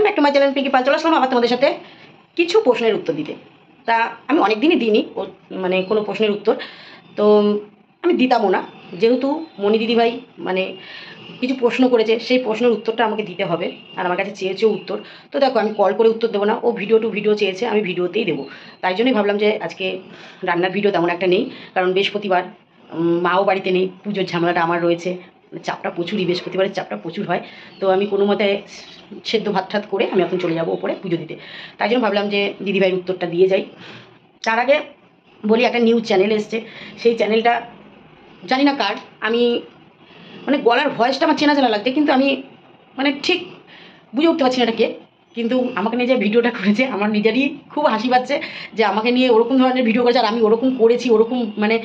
একটা my channel Pinki পাল চলে আসলাম আবার তোমাদের সাথে কিছু প্রশ্নের উত্তর দিতে। তা আমি অনেক দিনই দিইনি মানে কোনো প্রশ্নের উত্তর, তো আমি দিতামও না, যেহেতু মণি দিদিভাই মানে কিছু প্রশ্ন করেছে, সেই প্রশ্নের উত্তরটা আমাকে দিতে হবে, আর আমার কাছে চেয়েছেও উত্তর। তো দেখো, আমি কল করে উত্তর দেবো না, ও ভিডিও টু ভিডিও চেয়েছে, আমি ভিডিওতেই দেবো। তাই জন্যই ভাবলাম যে আজকে রান্নার ভিডিও তেমন একটা নেই, কারণ বৃহস্পতিবার মাও বাড়িতে নেই, পুজোর ঝামেলাটা আমার রয়েছে, চাপটা প্রচুরই, বৃহস্পতিবারের চাপটা প্রচুর হয়। তো আমি কোনো মতে সেদ্ধ ভাত ঠাত করে আমি এখন চলে যাবো ওপরে পুজো দিতে। তাই জন্য ভাবলাম যে দিদিভাইয়ের উত্তরটা দিয়ে যাই। তার আগে বলি, একটা নিউজ চ্যানেল এসছে, সেই চ্যানেলটা জানি না কার, আমি মানে গলার ভয়েসটা আমার চেনা চেনা লাগছে, কিন্তু আমি মানে ঠিক বুঝে উঠতে পারছি না এটা কে। কিন্তু আমাকে নিয়ে যে ভিডিওটা করেছে, আমার নিজেরই খুব হাসি পাচ্ছে যে আমাকে নিয়ে ওরকম ধরনের ভিডিও করেছে, আর আমি ওরকম করেছি, ওরকম মানে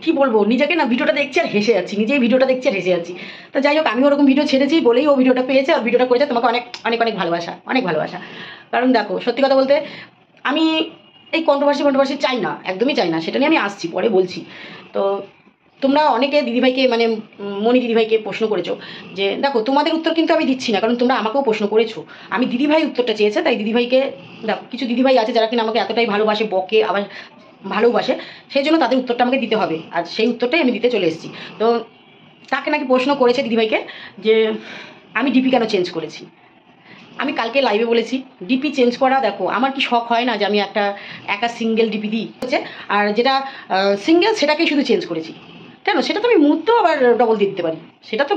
কি বলবো, নিজেকে না ভিডিওটা দেখছি আর হেসে যাচ্ছি, নিজেই ভিডিওটা দেখছি আর হেসে যাচ্ছি। তো যাই হোক, আমি ওরকম ভিডিও ছেড়েছি বলেই ও ভিডিওটা পেয়েছে, আর ভিডিওটা করেছে। তোমাকে অনেক অনেক অনেক ভালোবাসা, অনেক ভালোবাসা। কারণ দেখো, সত্যি কথা বলতে আমি এই কন্ট্রোভার্সি চাই না, একদমই চাই না, সেটা নিয়ে আমি আসছি, পরে বলছি। তো তোমরা অনেকে দিদিভাইকে মানে মণি দিদিভাইকে প্রশ্ন করেছো যে দেখো, তোমাদের উত্তর কিন্তু আমি দিচ্ছি না, কারণ তোমরা আমাকেও প্রশ্ন করেছো। আমি দিদিভাই উত্তরটা চেয়েছে, তাই দিদিভাইকে দেখো, কিছু দিদিভাই আছে যারা কিনা আমাকে এতটাই ভালোবাসে, বকে আবার ভালোবাসে, সেই জন্য তাদের উত্তরটা আমাকে দিতে হবে, আর সেই উত্তরটাই আমি দিতে চলে এসেছি। তো তাকে নাকি প্রশ্ন করেছে দিদিভাইকে যে আমি ডিপি কেন চেঞ্জ করেছি। আমি কালকে লাইভে বলেছি, ডিপি চেঞ্জ করা, দেখো আমার কি শখ হয় না যে আমি একা সিঙ্গেল ডিপি দিই হচ্ছে, আর যেটা সিঙ্গেল সেটাকেই শুধু চেঞ্জ করেছি। কেন, সেটা তো আমি মুহূর্তেও আবার ডবল দিয়ে দিতে পারি, সেটা তো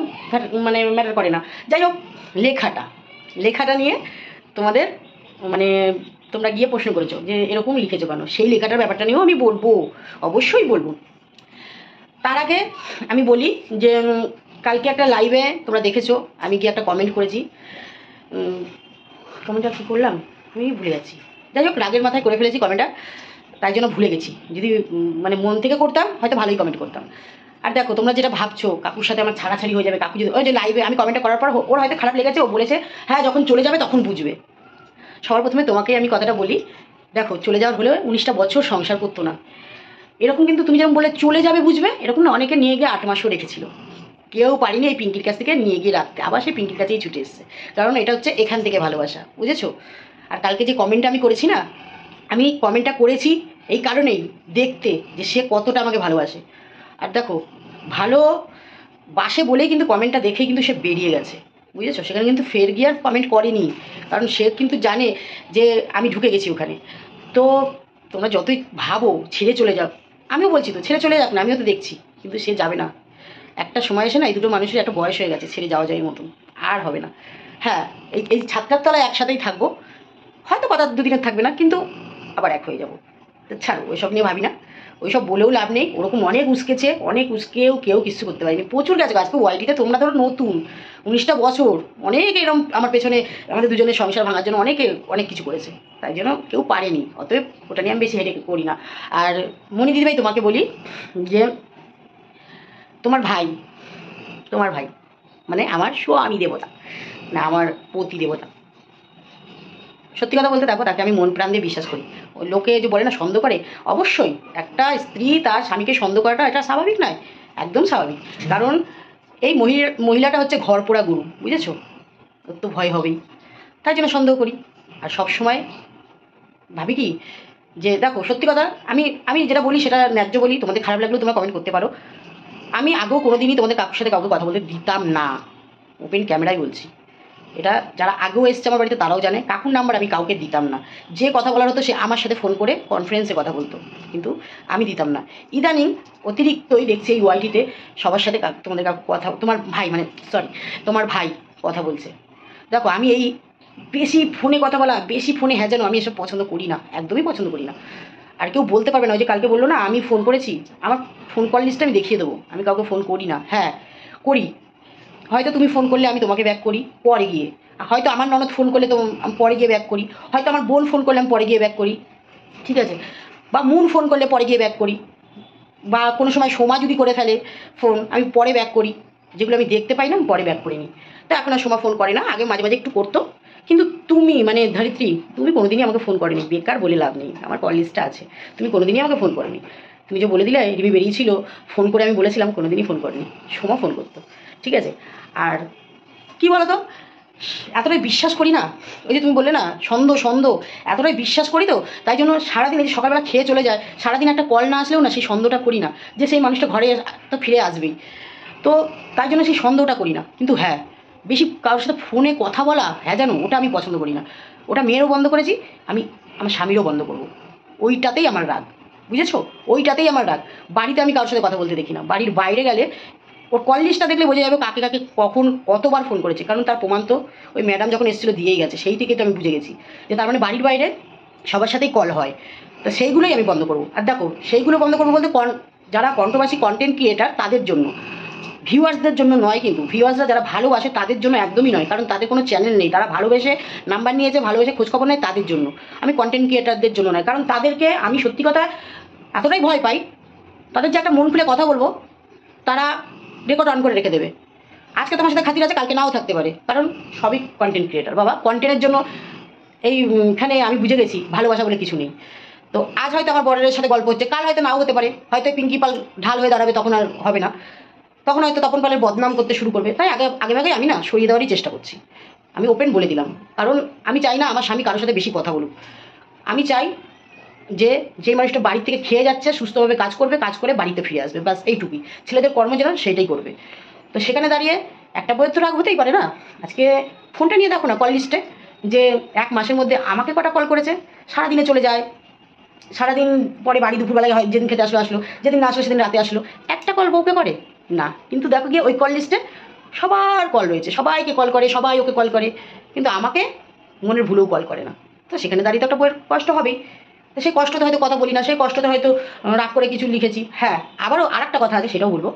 মানে ম্যাটার করে না। যাই হোক, লেখাটা নিয়ে তোমাদের মানে তোমরা গিয়ে প্রশ্ন করেছো যে এরকম লিখেছো কেন, সেই লেখাটার ব্যাপারটা নিয়েও আমি বলবো, অবশ্যই বলবো। তার আগে আমি বলি যে কালকে একটা লাইভে তোমরা দেখেছো, আমি গিয়ে একটা কমেন্ট করেছি, কমেন্টটা কী করলাম আমি ভুলে যাচ্ছি। যাই হোক, রাগের মাথায় করে ফেলেছি কমেন্টটা, তাই জন্য ভুলে গেছি। যদি মানে মন থেকে করতাম হয়তো ভালোই কমেন্ট করতাম। আর দেখো, তোমরা যেটা ভাবছো কাকুর সাথে আমার ছাড়াছাড়ি হয়ে যাবে, কাকু যদি ওই যে লাইভে আমি কমেন্টটা করার পর ওর হয়তো খারাপ লেগেছে, ও বলেছে হ্যাঁ যখন চলে যাবে তখন বুঝবে। সবার প্রথমে তোমাকে আমি কথাটা বলি, দেখো চলে যাওয়ার হলেও 19টা বছর সংসার করতো না, এরকম কিন্তু তুমি যেমন বলে চলে যাবে বুঝবে, এরকম না অনেকে নিয়ে গিয়ে 8 মাসও রেখেছিল, কেউ পারিনি এই পিঙ্কির কাছ থেকে নিয়ে গিয়ে রাখতে, আবার সেই পিঙ্কির কাছেই ছুটে এসছে, কারণ এটা হচ্ছে এখান থেকে ভালোবাসা, বুঝেছো। আর কালকে যে কমেন্টটা আমি করেছি না, আমি কমেন্টটা করেছি এই কারণেই, দেখতে যে সে কতটা আমাকে ভালোবাসে। আর দেখো, ভালোবাসে বলেই কিন্তু কমেন্টটা দেখে কিন্তু সে বেরিয়ে গেছে, বুঝেছো, সেখানে কিন্তু ফের গিয়ে আর কমেন্ট করেনি, কারণ সে কিন্তু জানে যে আমি ঢুকে গেছি ওখানে। তো তোমরা যতই ভাবো ছেড়ে চলে যাও, আমিও বলছি তো ছেড়ে চলে যাক না, আমিও তো দেখছি, কিন্তু সে যাবে না। একটা সময় এসে না এই দুটো মানুষের একটা বয়স হয়ে গেছে, ছেড়ে যাওয়া যায় মতন আর হবে না। হ্যাঁ, এই ছাদটার তলায় একসাথেই থাকবো, হয়তো কথা দুদিনের থাকবে না, কিন্তু আবার এক হয়ে যাবো। তো ছাড়ো, ওইসব নিয়ে ভাবি না, ওইসব বলেও লাভ নেই, ওরকম অনেক উস্কেছে, অনেক উস্কেও কেউ কিছু করতে পারেনি, প্রচুর গেছে আজকে ওয়াইটিতে। তোমরা ধরো নতুন, 19টা বছর, অনেক এরকম আমার পেছনে, আমাদের দুজনের সংসার ভাঙার জন্য অনেকে অনেক কিছু করেছে, তাই জন্য কেউ পারেনি, অতএব ওটা নিয়ে আমি বেশি হেডেক করি না। আর মণি দিদিভাই, তোমাকে বলি যে তোমার ভাই মানে আমার স্বামী দেবতা, না আমার পতি দেবতা, সত্যি কথা বলতে দেখো, তাকে আমি মন প্রাণ দিয়ে বিশ্বাস করি। ওই লোকে যে বলে না সন্দেহ করে, অবশ্যই একটা স্ত্রী তার স্বামীকে সন্দেহ করাটা এটা স্বাভাবিক নয়, একদম স্বাভাবিক। কারণ এই মহিলাটা হচ্ছে ঘর পোড়া গুরু, বুঝেছো, ওর তো ভয় হবেই, তাই জন্য সন্দেহ করি। আর সবসময় ভাবি কি যে দেখো, সত্যি কথা, আমি যেটা বলি সেটা ন্যায্য বলি, তোমাদের খারাপ লাগলেও তোমরা কমেন্ট করতে পারো। আমি আগেও কোনোদিনই তোমাদের কাকুর সাথে কাউকে কথা বলতে দিতাম না, ওপেন ক্যামেরায় বলছি, এটা যারা আগেও এসছে আমার বাড়িতে তারাও জানে, কাকুর নাম্বার আমি কাউকে দিতাম না। যে কথা বলার হতো সে আমার সাথে ফোন করে কনফারেন্সে কথা বলতো, কিন্তু আমি দিতাম না। ইদানিং অতিরিক্তই দেখছি এই ওয়াইটিতে সবার সাথে তোমাদের কাকু কথা, তোমার ভাই মানে সরি তোমার ভাই কথা বলছে। দেখো, আমি এই বেশি ফোনে কথা বলা, বেশি ফোনে হ্যাঁ যেন আমি এসব পছন্দ করি না, একদমই পছন্দ করি না। আর কেউ বলতে পারবে না ওই যে কালকে বললো না আমি ফোন করেছি, আমার ফোন কল লিস্টটা আমি দেখিয়ে দেবো, আমি কাউকে ফোন করি না। হ্যাঁ করি, হয়তো তুমি ফোন করলে আমি তোমাকে ব্যাক করি পরে গিয়ে, হয়তো আমার ননদ ফোন করলে তো আমি পরে গিয়ে ব্যাক করি, হয়তো আমার বোন ফোন করলে আমি পরে গিয়ে ব্যাক করি, ঠিক আছে, বা মুন ফোন করলে পরে গিয়ে ব্যাক করি, বা কোনো সময় সোমা যদি করে ফেলে ফোন আমি পরে ব্যাক করি, যেগুলো আমি দেখতে পাই না আমি পরে ব্যাক করে নিই। তো এখন আর সোমা ফোন করে না, আগে মাঝে মাঝে একটু করতো, কিন্তু তুমি মানে ধরিত্রী, তুমি কোনোদিনই আমাকে ফোন করেনি, বেকার বলে লাভ নেই, আমার কল লিস্টটা আছে, তুমি কোনোদিনই আমাকে ফোন করেনি। তুমি যে বলে দিলে রিমি বেরিয়েছিল ফোন করে, আমি বলেছিলাম, কোনোদিনই ফোন করেনি, সোমা ফোন করতো, ঠিক আছে। আর কি বলো তো, এতটাই বিশ্বাস করি না, ওই যে তুমি বললে না সন্দেহ, এতটাই বিশ্বাস করি তো তাই জন্য সারাদিন এই যে সকালবেলা খেয়ে চলে যায়, সারাদিন একটা কল না আসলেও না সেই সন্দেহটা করি না যে সেই মানুষটা ঘরে তো ফিরে আসবেই। তো তাই জন্য সেই সন্দেহটা করি না। কিন্তু হ্যাঁ, বেশি কারোর সাথে ফোনে কথা বলা, হ্যাঁ জানো, ওটা আমি পছন্দ করি না। ওটা মেয়েরও বন্ধ করেছি, আমি আমার স্বামীরও বন্ধ করবো। ওইটাতেই আমার রাগ, বুঝেছো? ওইটাতেই আমার রাগ। বাড়িতে আমি কারোর সাথে কথা বলতে দেখি না, বাড়ির বাইরে গেলে ওর কল লিস্টটা দেখলে বোঝা যাবে কাকে কাকে কখন কতবার ফোন করেছে, কারণ তার প্রমাণ তো ওই ম্যাডাম যখন এসেছিলো দিয়েই গেছে, সেই থেকে তো আমি বুঝে গেছি যে তার মানে বাড়ির বাইরে সবার সাথেই কল হয়। তো সেইগুলোই আমি বন্ধ করবো। আর দেখো, সেইগুলো বন্ধ করবো বলতে যারা কন্ট্রোভার্সি কন্টেন্ট ক্রিয়েটার তাদের জন্য, ভিউয়ার্সদের জন্য নয়। কিন্তু ভিউয়ার্সরা যারা ভালোবাসে তাদের জন্য একদমই নয়, কারণ তাদের কোনো চ্যানেল নেই, তারা ভালোবেসে নাম্বার নিয়েছে, ভালোবেসে খোঁজখবর নেয়, তাদের জন্য। আমি কন্টেন্ট ক্রিয়েটারদের জন্য নয়, কারণ তাদেরকে আমি সত্যি কথা এতটাই ভয় পাই, তাদের যে একটা মন খুলে কথা বলবো তারা রেকর্ড অন করে রেখে দেবে। আজকে তোমার সাথে খাতির আছে, কালকে নাও থাকতে পারে, কারণ সবই কন্টেন্ট ক্রিয়েটার বাবা। কন্টেন্টের জন্য এইখানে আমি বুঝে গেছি ভালোবাসা বলে কিছু নেই। তো আজ হয়তো আমার বরের সাথে গল্প হচ্ছে, কাল হয়তো নাও হতে পারে, হয়তো পিঙ্কি পাল ঢাল হয়ে দাঁড়াবে, তখন আর হবে না, তখন হয়তো তপন পালের বদনাম করতে শুরু করবে। তাই আগে আমি না সরিয়ে দেওয়ারই চেষ্টা করছি। আমি ওপেন বলে দিলাম, কারণ আমি চাই না আমার স্বামী কারোর সাথে বেশি কথা বলুক। আমি চাই যে মানুষটা বাড়ি থেকে খেয়ে যাচ্ছে সুস্থভাবে কাজ করে বাড়িতে ফিরে আসবে, বাস এইটুকুই। ছেলেদের কর্ম যেন সেটাই করবে। তো সেখানে দাঁড়িয়ে একটা বইয়ের তো রাগ হতেই পারে না। আজকে ফোনটা নিয়ে দেখো না কল লিস্টে, যে 1 মাসের মধ্যে আমাকে কটা কল করেছে। সারাদিনে চলে যায়, সারাদিন পরে বাড়ি দুপুরবেলায় হয়, যেদিন খেতে আসলো, যেদিন না আসলো সেদিন রাতে আসলো, একটা কল বউকে করে না। কিন্তু দেখো গিয়ে ওই কল লিস্টে সবার কল রয়েছে, সবাইকে কল করে, সবাই ওকে কল করে, কিন্তু আমাকে মনের ভুলেও কল করে না। তো সেখানে দাঁড়িয়ে তো একটা বইয়ের কষ্ট হবেই। তো সেই কষ্টতে হয়তো কথা বলি না, সেই কষ্টতে হয়তো রাগ করে কিছু লিখেছি। হ্যাঁ, আবারও আরেকটা কথা আছে, সেটাও বলবো।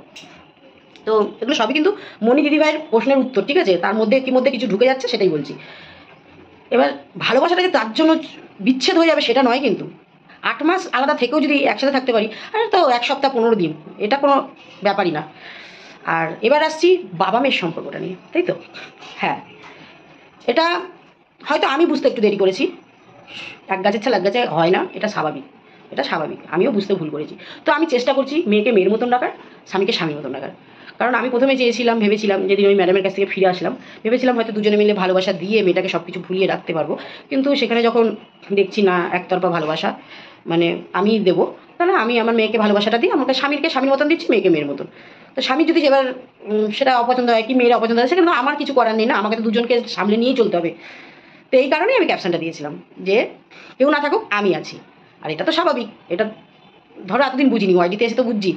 তো এগুলো সবই কিন্তু মনি দিদিভাইয়ের প্রশ্নের উত্তর, ঠিক আছে? তার মধ্যে কিছু ঢুকে যাচ্ছে, সেটাই বলছি। এবার ভালোবাসাটা যে তার জন্য বিচ্ছেদ হয়ে যাবে সেটা নয় কিন্তু। 8 মাস আলাদা থেকেও যদি একসাথে থাকতে পারি, আর তো 1 সপ্তাহ 15 দিন, এটা কোনো ব্যাপারই না। আর এবার আসছি বাবা মেয়ের সম্পর্কটা নিয়ে, তাই তো? হ্যাঁ, এটা হয়তো আমি বুঝতে একটু দেরি করেছি। এক গাছের ছাল এক গাছে হয় না, এটা স্বাভাবিক, এটা স্বাভাবিক। আমিও বুঝতে ভুল করেছি। তো আমি চেষ্টা করছি মেয়েকে মেয়ের মতন রাখার, স্বামীকে স্বামীর মতন রাখার। কারণ আমি প্রথমে ভেবেছিলাম যেদিন ওই ম্যাডামের কাছ থেকে ফিরে আসলাম, ভেবেছিলাম হয়তো দুজনে মিলে ভালোবাসা দিয়ে মেয়েটাকে সব কিছু ভুলিয়ে রাখতে পারবো। কিন্তু সেখানে যখন দেখছি না, একতরফা ভালোবাসা, মানে আমি দেবো, তাহলে আমি আমার মেয়েকে ভালোবাসাটা দিই, আমাকে স্বামীর মতন দিচ্ছি, মেয়েকে মেয়ের মতন। তো স্বামী যদি এবার সেটা অপছন্দ হয়, কি মেয়ের অপছন্দ হয়, সেখানে তো আমার কিছু করার নেই না, আমাকে তো দুজনকে সামলে নিয়েই চলতে হবে। তো এই কারণেই আমি ক্যাপশনটা দিয়েছিলাম যে কেউ না থাকুক, আমি আছি। আর এটা তো স্বাভাবিক। এটা ধরো এতদিন বুঝিনি, ওয়াইডিতে এসে তো বুঝছি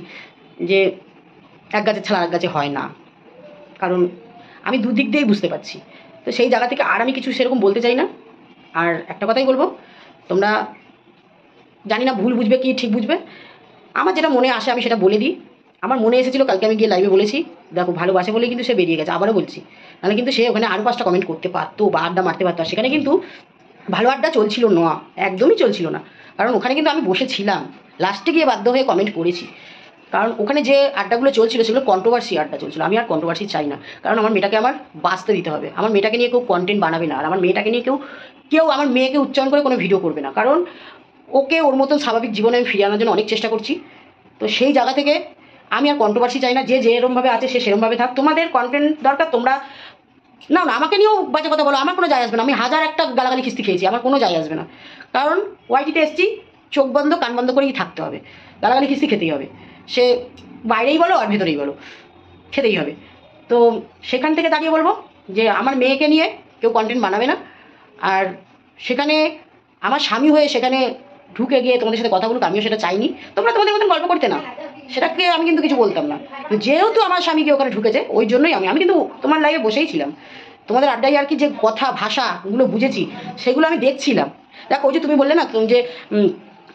যে এক গাছের ছাড়া এক গাছে হয় না, কারণ আমি দুদিক দিয়েই বুঝতে পারছি। তো সেই জায়গা থেকে আর আমি কিছু সেরকম বলতে চাই না। আর একটা কথাই বলবো, তোমরা জানি না ভুল বুঝবে কি ঠিক বুঝবে, আমার যেটা মনে আসে আমি সেটা বলে দিই। আমার মনে এসেছিলো, কালকে আমি গিয়ে লাইভে বলেছি, দেখো ভালোবাসে বলেই কিন্তু সে বেরিয়ে গেছে, আবারও বলছি। নাহলে কিন্তু সে ওখানে আরও 5টা কমেন্ট করতে পারতো বা আড্ডা মারতে পারতো। সেখানে কিন্তু ভালো আড্ডা চলছিল না, একদমই চলছিল না। কারণ ওখানে কিন্তু আমি বসেছিলাম, লাস্টে গিয়ে বাধ্য হয়ে কমেন্ট করেছি। কারণ ওখানে যে আড্ডাগুলো চলছিল সেগুলো কন্ট্রোভার্সি আড্ডা চলছিল। আমি আর কন্ট্রোভার্সি চাই না, কারণ আমার মেয়েটাকে আমার বাঁচতে দিতে হবে। আমার মেয়েটাকে নিয়ে কেউ কন্টেন্ট বানাবে না, আর আমার মেয়েটাকে নিয়ে কেউ আমার মেয়েকে উচ্চারণ করে কোনো ভিডিও করবে না, কারণ ওকে ওর মতন স্বাভাবিক জীবনে আমি ফিরিয়ে আনার জন্য অনেক চেষ্টা করছি। তো সেই জায়গা থেকে আমি আর কন্ট্রোভার্সি চাই না। যে যেরমভাবে আছে সে সেরমভাবে থাক। তোমাদের কন্টেন্ট দরকার, তোমরা না আমাকে নিয়েও বাজে কথা বলো, আমার কোনো যায় আসবে না। আমি 1000 একটা গালাগালি খিস্তি খেয়েছি, আমার কোনো যায় আসবে না। কারণ ওয়াইটিতে এসছি, চোখ বন্ধ কান বন্ধ করেই থাকতে হবে, গালাগালি খিস্তি খেতেই হবে। সে বাইরেই বলো আর ভেতরেই বলো, খেতেই হবে। তো সেখান থেকে দাঁড়িয়ে বলবো যে আমার মেয়েকে নিয়ে কেউ কন্টেন্ট বানাবে না। আর সেখানে আমার স্বামী হয়ে সেখানে ঢুকে গিয়ে তোমাদের সাথে কথা বলুক, আমিও সেটা চাইনি। তোমরা তোমাদের মতন গল্প করতে না, সেটাকে আমি কিন্তু কিছু বলতাম না। যেহেতু আমার স্বামীকে ওখানে ঢুকেছে, ওই জন্যই আমি কিন্তু তোমার লাইভে বসেই ছিলাম। তোমাদের আড্ডায় আর কি যে কথা ভাষাগুলো বুঝেছি সেগুলো আমি দেখছিলাম। দেখো, ওই যে তুমি বললে না যে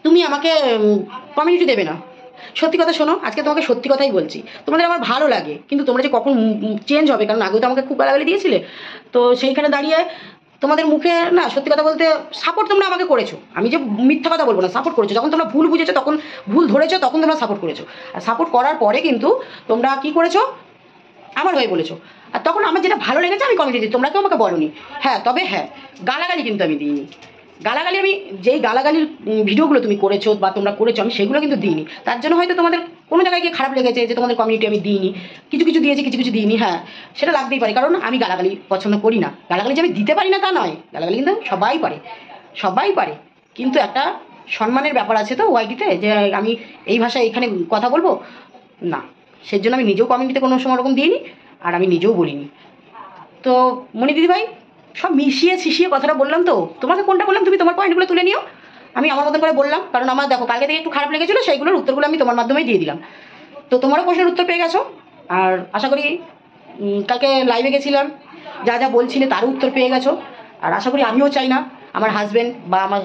তুমি আমাকে কমিউনিটি দেবে না, সত্যি কথা শোনো, আজকে তোমাকে সত্যি কথাই বলছি। তোমাদের আমার ভালো লাগে, কিন্তু তোমরা যে কখন চেঞ্জ হবে, কারণ আগেও তো আমাকে খুব গালাগালি দিয়েছিলে। তো সেইখানে দাঁড়িয়ে তোমাদের মুখে না, সত্যি কথা বলতে সাপোর্ট তোমরা আমাকে করেছো, আমি যে মিথ্যা কথা বলবো না, সাপোর্ট করেছো। যখন তোমরা ভুল বুঝেছো, তখন ভুল ধরেছো, তখন তোমরা সাপোর্ট করেছো। আর সাপোর্ট করার পরে কিন্তু তোমরা কি করেছো, আমার হয়ে বলেছো। আর তখন আমার যেটা ভালো লেগেছে আমি কমেন্টে দিই, তোমরা কেউ আমাকে বলোনি। হ্যাঁ, তবে হ্যাঁ, গালাগালি কিন্তু আমি দিইনি। গালাগালি আমি যেই গালাগালির ভিডিওগুলো তুমি করেছো বা তোমরা করেছো, আমি সেগুলো কিন্তু দিইনি। তার জন্য হয়তো তোমাদের কোনো জায়গায় গিয়ে খারাপ লেগেছে যে তোমাদের কমিউনিটি আমি দিইনি, কিছু কিছু দিয়েছি কিছু কিছু দিইনি, হ্যাঁ সেটা লাগতেই পারে, কারণ আমি গালাগালি পছন্দ করি না। গালাগালি যে আমি দিতে পারি না তা নয়, গালাগালি কিন্তু সবাই পারে, সবাই পারে, কিন্তু একটা সম্মানের ব্যাপার আছে তো ওয়াইটিতে, যে আমি এই ভাষায় এখানে কথা বলবো না, সেই জন্য আমি নিজেও কমিউনিটিতে কোনো সময় ওরকম দিইনি, আর আমি নিজেও বলিনি। তো মনি দিদিভাই সব মিশিয়ে ছিশিয়ে কথাটা বললাম, তো তোমাকে কোনটা বললাম তুমি তোমার পয়েন্টগুলো তুলে নিও, আমি আমার মতন করে বললাম, কারণ আমার দেখো কালকে থেকে একটু খারাপ লেগেছিলো, সেইগুলোর উত্তরগুলো আমি তোমার মাধ্যমেই দিয়ে দিলাম। তো তোমারও প্রশ্নের উত্তর পেয়ে গেছো, আর আশা করি কালকে লাইভে গেছিলাম, যা যা বলছিলে তারও উত্তর পেয়ে গেছো। আর আশা করি আমিও চাই না আমার হাজব্যান্ড বা আমার,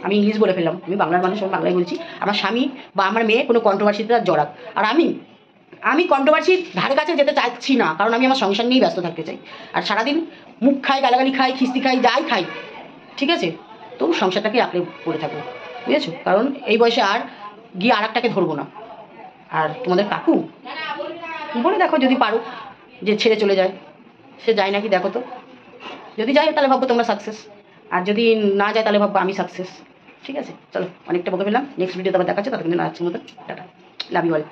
আমি ইংলিশ বলে ফেললাম, আমি বাংলার মানুষ, আমি বাংলায় বলছি, আমার স্বামী বা আমার মেয়ে কোনো কন্ট্রোভার্সিতে জড়াক। আর আমি কন্ট্রোভার্সির ধারে কাছে যেতে চাচ্ছি না, কারণ আমি আমার সংসার নিয়েই ব্যস্ত থাকতে চাই। আর সারাদিন মুখ খাই, গালাগালি খাই, খিস্তি খাই, যাই খাই, ঠিক আছে, তো সংসারটাকে আঁকড়ে পড়ে থাকবো, বুঝেছো? কারণ এই বয়সে আর গিয়ে আর একটাকে ধরবো না। আর তোমাদের কাকু বলে দেখো যদি পারো যে ছেড়ে চলে যায়, সে যায় নাকি দেখো তো, যদি যায় তাহলে ভাববো তোমরা সাকসেস, আর যদি না যায় তাহলে ভাববো আমি সাকসেস। ঠিক আছে, চলো অনেকটা বকে ফেললাম, নেক্সট ভিডিওতে আবার দেখাচ্ছে, ততক্ষণ আজকের মতো টাটা, লাভ ইউ অল।